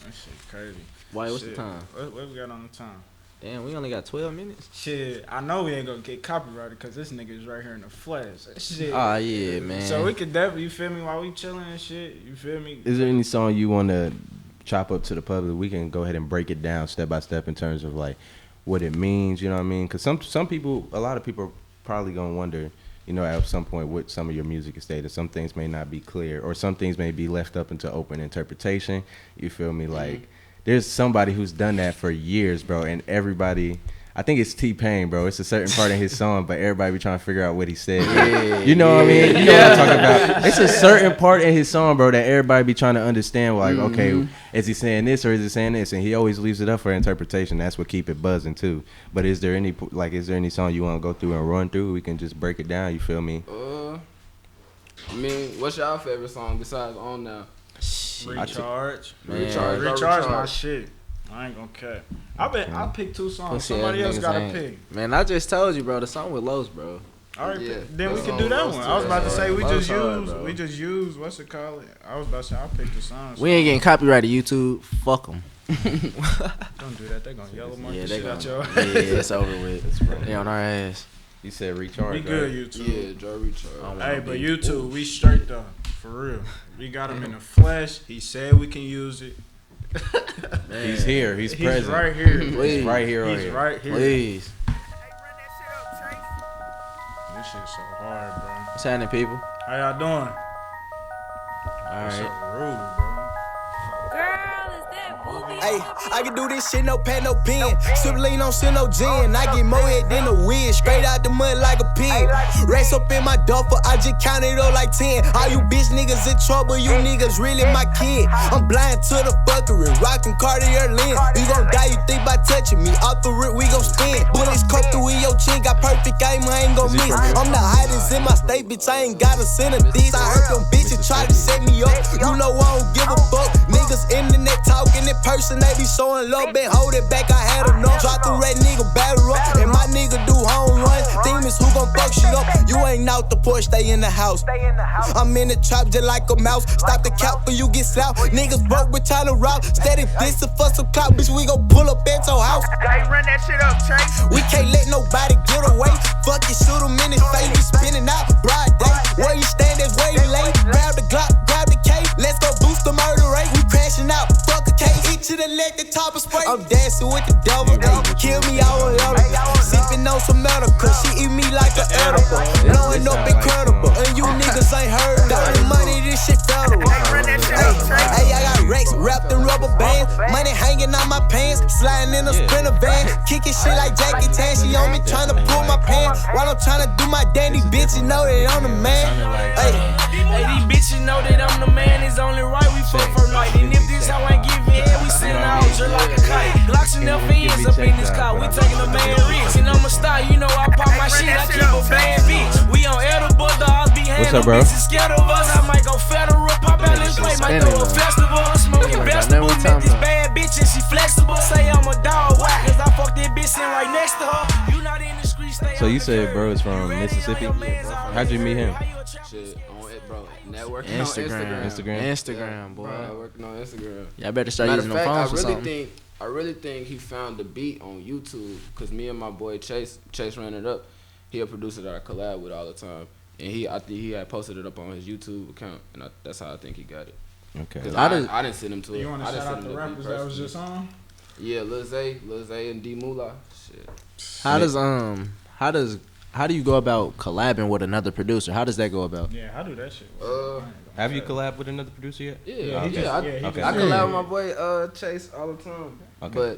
That shit crazy. Why? What's the time? What we got on the time? Damn, we only got 12 minutes. Shit, I know we ain't gonna get copyrighted because this nigga is right here in the flesh. Shit. Ah, yeah, man. So we could definitely, you feel me, while we chilling and shit, you feel me? Is there any song you want to chop up to the public? We can go ahead and break it down step by step in terms of like what it means, you know what I mean? Because some people, a lot of people are probably gonna wonder, you know, at some point what some of your music is stated. Some things may not be clear, or some things may be left up into open interpretation. You feel me? Like, there's somebody who's done that for years, bro, and everybody, I think it's T-Pain, bro. It's a certain part of his song, but everybody be trying to figure out what he said. You know what I mean? You know what I'm talking about. It's a certain part in his song, bro, that everybody be trying to understand. Like, okay, is he saying this or is he saying this? And he always leaves it up for interpretation. That's what keep it buzzing too. But is there any song you want to go through and run through? We can just break it down. You feel me? I mean, what's y'all favorite song besides On Now? Recharge. Recharge my shit. I ain't gonna care. I picked 2 songs. Somebody else gotta pick. Man, I just told you, bro. The song with Los, bro. All right, then we can do that one. I was about to say we just use what's it called? I was about to say I picked the songs. We ain't getting copyrighted, YouTube. Fuck them. Don't do that. They gonna yellow mark the shit out your ass. Yeah, it's over with. They on our ass. You said Recharge. We good, YouTube. Yeah, Joe Recharge. Hey, but YouTube, we straight though, for real. We got him in the flesh. He said we can use it. He's here. He's present. He's right here. He's right here. He's right here. Please. This shit's so hard, bro. What's happening, people? How y'all doing? All So right. rude, bro. Girl, is that boobie? Hey, I can do this shit, no pad, no pen. Sip lean, don't send no gin. I get more head than a win. Straight out the mud like a pig. Racks up in my duffel, I just counted up like 10. All you bitch niggas in trouble, you niggas really my kid. I'm blind to the fuckery, rockin' Cartier lens. You gon' die, you think by touching me. Off the rip, we gon' spin. Bullets come through in your chin, got perfect aim, I ain't gon' miss. I'm the hottest in my state, bitch, I ain't gotta send a diss. I heard them bitches try to set me up. You know I don't give a fuck. Niggas internet talking in person, they be showing love, been hold it back, I had enough. Drop the red nigga, battle up, and my nigga do home runs. Demons who gon' fuck shit up. You ain't out the porch, stay in the house. I'm in the trap just like a mouse. Stop the cap for you get slout. Niggas broke, we tryna rob. Steady dissing for some clout, bitch, we gon' pull up at your house. Run that shit up, Chase. We can't let nobody get away. Fuck it, shoot him in his face. We spinning out broad day. Where you stand, that's where you lay. Grab the Glock, grab the K. Let's go boost the murder rate. We crashing out, fuck a K. Each of the leg, the top of spray. I'm dancing with the devil. Ay, kill me, I will edible. Sipping on some medical. She eat me like an edible. Blowing up incredible. And you niggas ain't heard of the money, this shit federal. Hey, I got Rex wrapped in rubber bands. Money hanging on my pants. Sliding in a sprinter van. Kicking shit like Jackie Chan. She on me trying to pull my pants. While I'm trying to do my dandy, bitch, you know that I'm the man. Hey, these bitches know that I'm the man. It's only right we fuck for night. And if this how I give it, we send out just like a kite. Glocks and FNs up in this car. We taking a man rich. And I'm a star, you know I pop my shit. I keep a bad bitch. We on edible, dogs be What's up, bro? Scared of us. I might go federal, pop out this play. Might go a festival. Smoking vegetables. Met this bad bitch and she flexible. Say I'm a dog. Why? Cause I fuck that bitch sitting right next to her. You not in the street, stay. So you said bro is from Mississippi? How'd you meet him? Shit, on it, bro. Networking Instagram, boy. Networking on Instagram. Y'all better start using them phones for something. I really think he found the beat on YouTube, cause me and my boy Chase ran it up. He a producer that I collab with all the time, and I think he had posted it up on his YouTube account, and that's how I think he got it. Okay. Cause I didn't send him to it. You want to shout out the rappers that was just on? Yeah, Lil Zay and D Moolah. Shit. How do you go about collabing with another producer? How does that go about? Yeah, how do that shit work? Have you collabed with another producer yet? Yeah, Okay. I collab with my boy Chase all the time. Okay.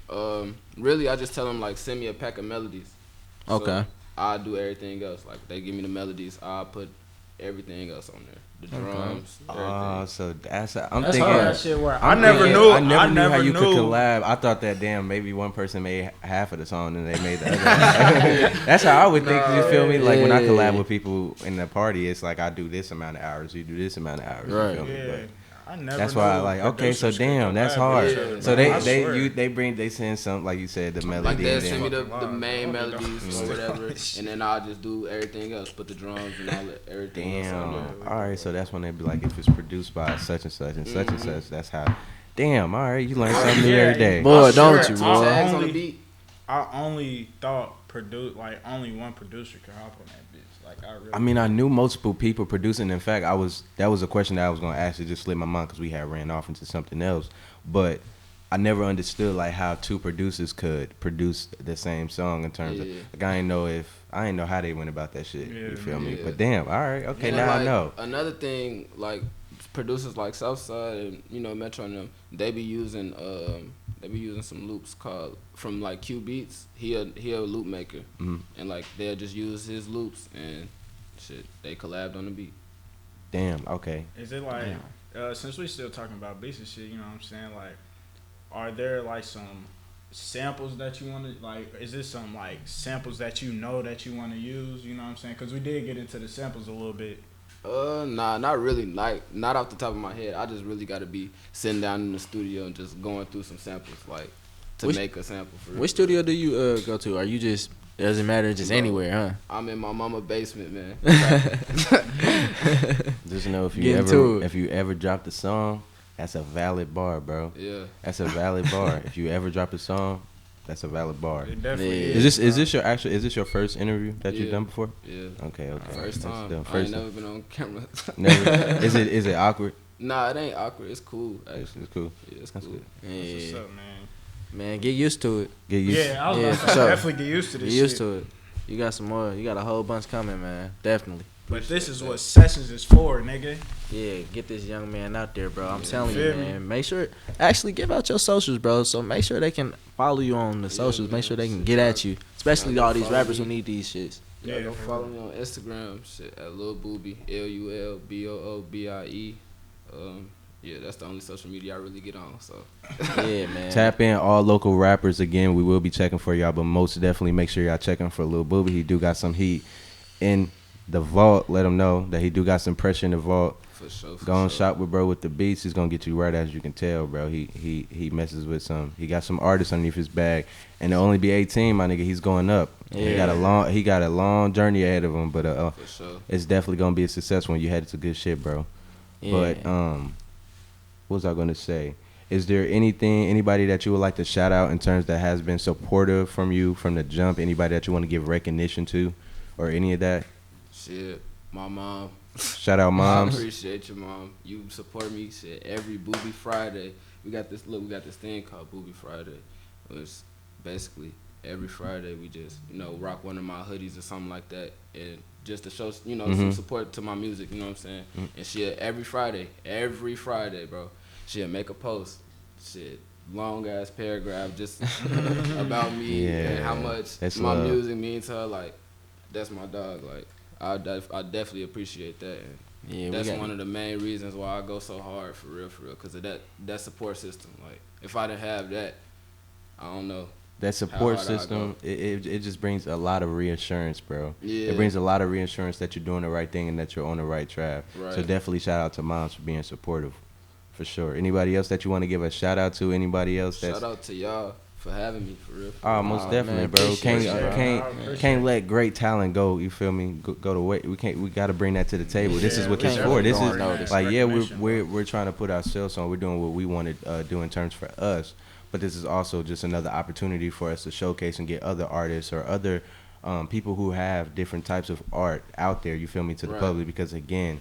But really, I just tell him like send me a pack of melodies. Okay. So I do everything else. Like they give me the melodies, I put everything else on there. the drums. Oh, so that's I'm That's thinking. how that shit work. I never knew how you could collab. I thought that maybe one person made half of the song and they made the other. That's how I would think. You feel me? Like when I collab with people in the party, it's like I do this amount of hours, you do this amount of hours. Right. You feel me? Yeah. But I never that's why I like. Okay, so damn, that's hard. So they send something like you said, the melody. Like they and send me then, the main melodies or whatever, and then I'll just do everything else, put the drums and all that, everything else on damn. there. All right, so that's when they be like, if it's produced by such and such and such and such. That's how. Damn. All right, you learn something new every day. Boy, don't you, boy? Tags on the beat. I only thought only one producer could hop on that bitch. Like I mean, I knew multiple people producing. In fact, that was a question that I was gonna ask. It just slipped my mind because we had ran off into something else. But I never understood like how two producers could produce the same song in terms of like I didn't know how they went about that shit. You feel me? But damn, all right, okay, now like, I know. Another thing, like producers like Southside and Metro and them, they be using some loops called from like Q Beats. He a loop maker, and like they'll just use his loops and shit. They collabed on the beat. Damn. Okay. Is it like since we still talking about beats and shit? You know what I'm saying? Like, are there like some samples that you want to like? Is this some like samples that you know that you want to use? You know what I'm saying? Because we did get into the samples a little bit. Nah, not really. Like, not off the top of my head. I just really got to be sitting down in the studio and just going through some samples, like to make a sample for real. Which studio do you go to? Are you just doesn't matter, just anywhere, huh? I'm in my mama basement, man. Just know if you ever dropped a song, that's a valid bar, bro. Yeah, that's a valid bar. If you ever drop a song, that's a valid bar. It definitely is this your first interview that you've done before? Yeah. Okay. First time. I ain't never been on camera. Never. Is it awkward? Nah, it ain't awkward. It's cool. Actually, it's cool. Yeah, it's cool. Yeah. What's up, man? Man, get used to it. I was about to say, definitely get used to this. Get used to it. You got some more. You got a whole bunch coming, man. Definitely. But this is what Sessions is for, nigga. Yeah, get this young man out there, bro. I'm telling you, man. Make sure, actually give out your socials, bro. So make sure they can follow you on the socials. Make sure they can get at you, especially all these rappers who need these shits. Yeah, go follow me on Instagram, shit, at Lulboobie, LULBOOBIE. Yeah, that's the only social media I really get on. So yeah, man. Tap in all local rappers again. We will be checking for y'all, but most definitely make sure y'all checking for Lulboobie. He do got some heat in the vault. Let him know that he do got some pressure in the vault. For sure. Go and shop with bro with the beats. He's gonna get you right, as you can tell, bro. He messes with some. He got some artists underneath his bag, and to only be 18, my nigga, he's going up. Yeah. He got a long journey ahead of him, but for sure. It's definitely gonna be a success when you headed to good shit, bro. Yeah. But what was I gonna say? Is there anybody that you would like to shout out in terms that has been supportive from you from the jump? Anybody that you want to give recognition to, or any of that? Shit, my mom. Shout out moms. I appreciate your mom. You support me. Shit, every Boobie Friday. We got this thing called Boobie Friday. It's basically every Friday we just rock one of my hoodies or something like that, and just to show some support to my music. You know what I'm saying? And shit, every Friday, bro. She'll make a post, shit, long ass paragraph just about me and how much my music means to her. Like, that's my dog. Like, I definitely appreciate that. Yeah, that's one of the main reasons why I go so hard for real, because of that support system. Like, if I didn't have that, I don't know. That support system, it just brings a lot of reassurance, bro. Yeah. It brings a lot of reassurance that you're doing the right thing and that you're on the right track. Right. So definitely shout out to moms for being supportive. For sure. Anybody else that you want to give a shout out to? Anybody else? Shout out to y'all for having me, for real. Oh, most definitely, man, bro. Can't let great talent go. You feel me? Go to waste. We got to bring that to the table. This is what this is for. This is like, we're trying to put ourselves on. We're doing what we want to do in terms for us. But this is also just another opportunity for us to showcase and get other artists or other people who have different types of art out there. You feel me, to the public, because again.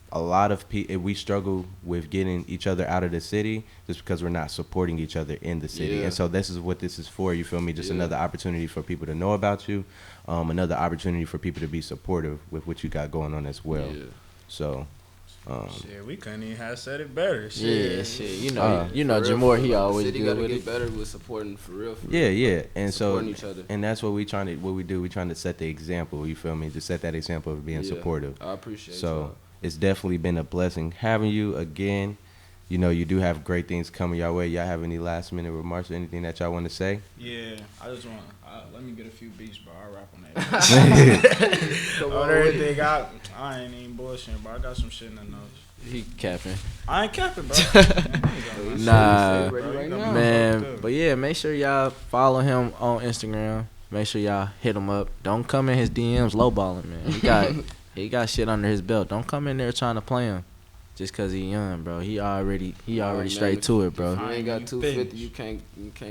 A lot of we struggle with getting each other out of the city just because we're not supporting each other in the city. And so this is what this is for, you feel me? Just another opportunity for people to know about you, another opportunity for people to be supportive with what you got going on as well. Yeah. So shit, we couldn't even have said it better. Shit. Yeah, shit. You know, Jamor, he always city good gotta with get it. better with supporting for real. Yeah. And supporting so, each other. And that's what we do. We're trying to set the example. You feel me? Just set that example of being supportive. I appreciate. So. Y'all. it's definitely been a blessing having you again. You know, you do have great things coming your way. Y'all have any last minute remarks or anything that y'all want to say? Yeah, I just want let me get a few beats, bro. I'll rap on that. On everything, I ain't even bullshitting, bro. I got some shit in the notes. He capping. I ain't capping, bro. Nah, right now. man. But yeah, make sure y'all follow him on Instagram. Make sure y'all hit him up. Don't come in his DMs lowballing, man. He got shit under his belt. Don't come in there trying to play him just cause he young, bro. He already straight to it, bro. If you ain't got 250, you can't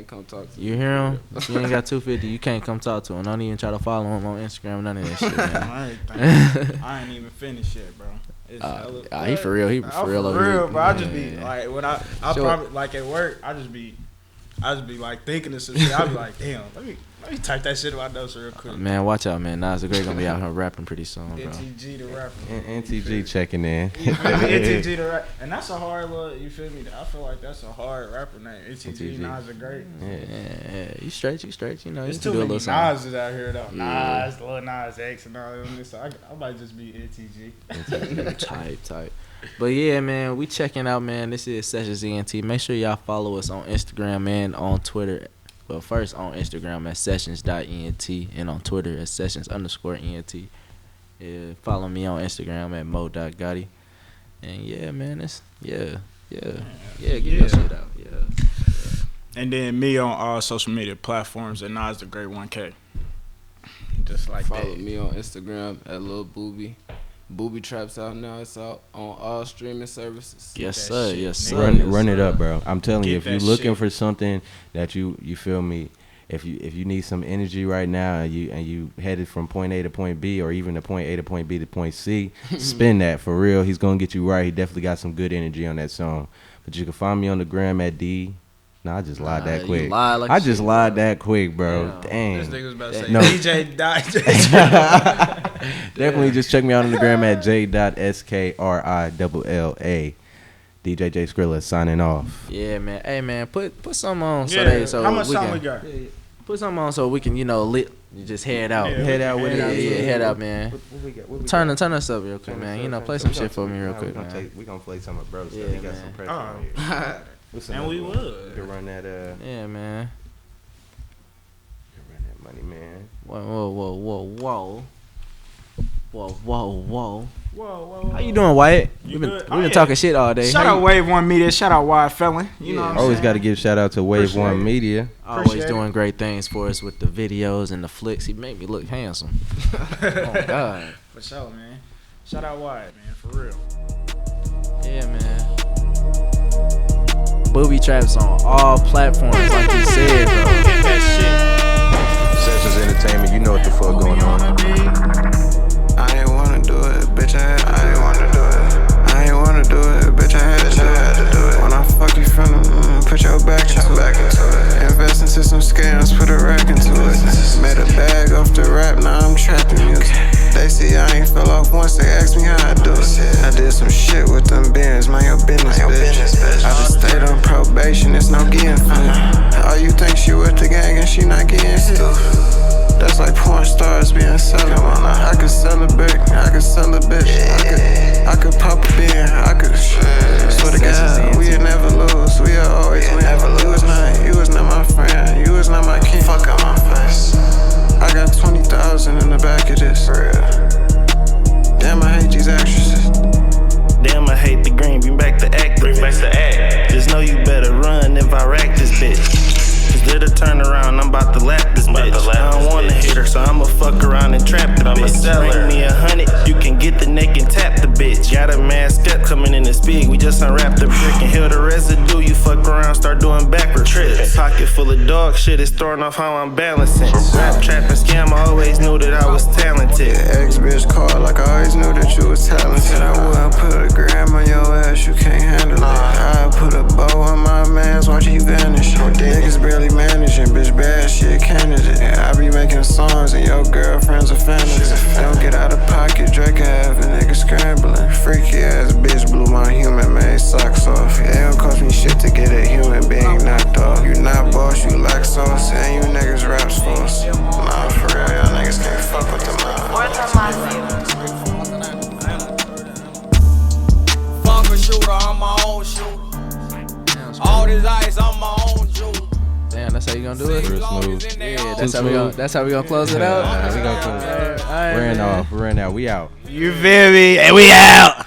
come talk to him. You hear him? If you ain't got 250, you can't come talk to him. Don't even try to follow him on Instagram. None of that shit, man. I ain't even finished yet, bro. He for real. He for real over here. Bro. I just be like when I probably like at work. I just be like thinking of some shit. I be like, damn, let me type that shit in my notes real quick. Man, watch out, man. Nas the Great gonna be out here rapping pretty soon, bro. NTG the rapper. NTG checking in. NTG the rapper, and that's a hard little. You feel me? I feel like that's a hard rapper name. NTG Nas the Great. Yeah, you straight. You know, there's you too do a many little something. Nas's out here though. Yeah. Nas, Lil Nas X, and all them. So I might just be NTG. Type. But yeah, man, we checking out, man. This is Sessions ENT. Make sure y'all follow us on Instagram and on Twitter. Well, first on Instagram at sessions.ent and on Twitter at sessions_ent. Yeah, follow me on Instagram at mo.gotti. And yeah, man, give your shit out. Yeah. And then me on all social media platforms at Nas the Great 1K. Just like Follow that. me on Instagram at Lulboobie Boobietrapz out now. It's out on all streaming services. Yes, sir. shit, Yes, nigga. sir. Run it up, bro. I'm telling you, Get if you're that looking shit. for something that you feel me, if you need some energy right now and you headed from point A to point B or even to point A to point B to point C, spin that for real. He's gonna get you right. He definitely got some good energy on that song. But you can find me on the gram at D. Nah, I just lied that you quick. lied like I just shit, lied bro. that quick, bro. Yeah. Dang. This nigga was about to say No. DJ Dot. Definitely just check me out on the gram at j.skrilla. DJ J Skrilla signing off. Yeah, man. Hey, man, put something on so How much we time can we got? put something on so we can you just head out. Yeah, Head out with it. Yeah, head out, man. What we got? Turn us up real quick, man. Play some shit for me real quick, man. We gonna play some of bro stuff. Yeah, We got man. some pressure Oh. on here. What's And we another one? would. You can run that Yeah, man. money, man. Whoa. Whoa. How you doing, Wyatt? You We've good? been Oh, yeah. talking shit all day. Shout out Wave One Media. Shout out Wide Felon. You know what I'm Always saying? got to give shout out to Wave Appreciate One it. Media. Always Appreciate doing great things for us with the videos and the flicks. He made me look handsome. Oh God. For sure, man. Shout out Wide, man. For real. Yeah, man. Boobietrapz on all platforms, like you said, bro. Get that Sessions Entertainment, you know what the fuck going on. I ain't wanna do it, bitch. I ain't wanna do it. I ain't wanna do it, bitch. I had to do it. When I fuck you from put your back into it. Invest into some scams, put a rack into it. Made a bag off the rap, now I'm trapping music. They see I ain't fell off once, they ask me how I do it. I did some shit with them bands, mind your business, bitch. I just stayed on probation, it's no getting food. Oh, you think she with the gang and she not getting stupid? That's like porn stars being selling. I could sell a brick, I could sell a bitch. I could pop a beer, I could. Swear to God, we'll never lose. We'll always win. You was not my friend. You was not my king. Fuck out my face. I got 20,000 in the back of this. Damn, I hate these actresses. Damn, I hate the green. Bring back the act. Just know you better run if I rack this bitch. Did a turnaround, I'm about to lap this bitch. I don't wanna hit her, so I'ma fuck around and trap the bitch. Bring me 100, you can get the neck and tap the bitch. Got a mask up coming in this big, we just unwrapped the brick and heal the residue. You fuck around, start doing backward trips. Pocket full of dog shit, it's throwing off how I'm balancing. Rap, trap, and scam, I always knew that I was talented. Ex-bitch called like I always knew that you was talented. I wouldn't put a gram on your ass, you can't handle it. I put a bow on my mans, watch you vanish. Niggas barely managing, bitch, bad shit candidate. I be making songs and your girlfriend's a fan of it. Don't get out of pocket, Drake have a nigga scrambling. Freaky ass bitch blew my human made socks off. It don't cost me shit to get a human being knocked off. You not boss, you lack sauce, and you niggas raps false. Nah, for real, y'all niggas can't fuck with the mouth. I'm my own shooter. All this ice, I'm my own juice. Damn, that's how you gonna do it? Real smooth. Yeah, that's how we gonna close it out. We gonna close it out. We're in off. We out. You feel me? And we out.